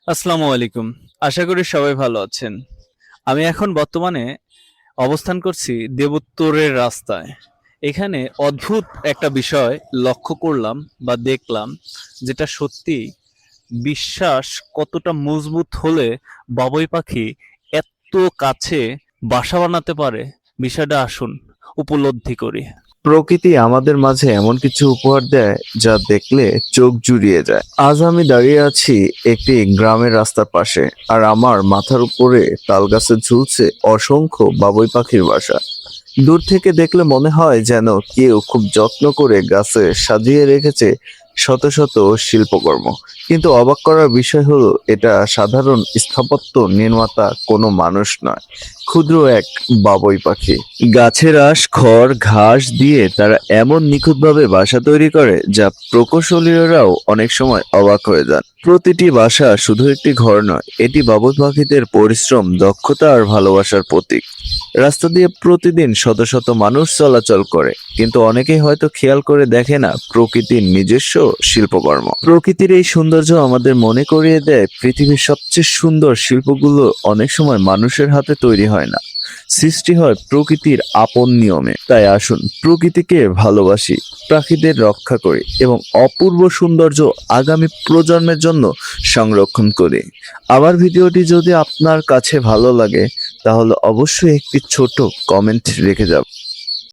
আসসালামু আলাইকুম। আশা করি সবাই ভালো আছেন। আমি এখন বর্তমানে অবস্থান করছি দেবোত্তরের রাস্তায়। এখানে অদ্ভুত একটা বিষয় লক্ষ্য করলাম বা দেখলাম, যেটা সত্যি বিশ্বাস কতটা মজবুত হলে বাবুই পাখি এত কাছে বাসা বানাতে পারে, বিষয়টা আসুন উপলব্ধি করি। প্রকৃতি আমাদের মাঝে এমন কিছু উপহার দেয় যা দেখলে চোখ জুড়িয়ে যায়। আজ আমি দাঁড়িয়ে আছি একটি গ্রামের রাস্তার পাশে, আর আমার মাথার উপরে তালগাছে ঝুলছে অসংখ্য বাবুই পাখির বাসা। দূর থেকে দেখলে মনে হয় যেন কেউ খুব যত্ন করে গাছে সাজিয়ে রেখেছে শত শত শিল্পকর্ম। কিন্তু অবাক করার বিষয় হলো, এটা সাধারণ স্থাপত্য নির্মাতা কোনো মানুষ নয়, ক্ষুদ্র এক বাবুই পাখি। গাছের আঁশ, খড়, ঘাস দিয়ে তারা এমন নিখুঁতভাবে বাসা তৈরি করে যা প্রকৌশলীরাও অনেক সময় অবাক হয়ে যান। প্রতিটি বাসা শুধু একটি ঘর নয়, এটি বাবুই পাখিদের পরিশ্রম, দক্ষতা আর ভালোবাসার প্রতীক। রাস্তা দিয়ে প্রতিদিন শত শত মানুষ চলাচল করে, কিন্তু অনেকেই হয়তো খেয়াল করে দেখে না প্রকৃতির নিজস্ব শিল্পকর্ম। প্রকৃতির এই সৌন্দর্য আমাদের মনে করিয়ে দেয়, পৃথিবীর সবচেয়ে সুন্দর শিল্পগুলো অনেক সময় মানুষের হাতে তৈরি হয় না, সৃষ্টি হয় প্রকৃতির আপন নিয়মে। তাই আসুন প্রকৃতিকে ভালোবাসি, পাখিদের রক্ষা করি এবং অপূর্ব সৌন্দর্য আগামী প্রজন্মের জন্য সংরক্ষণ করি। আমার ভিডিওটি যদি আপনার কাছে ভালো লাগে, তাহলে অবশ্যই একটি ছোট কমেন্ট রেখে যাবেন।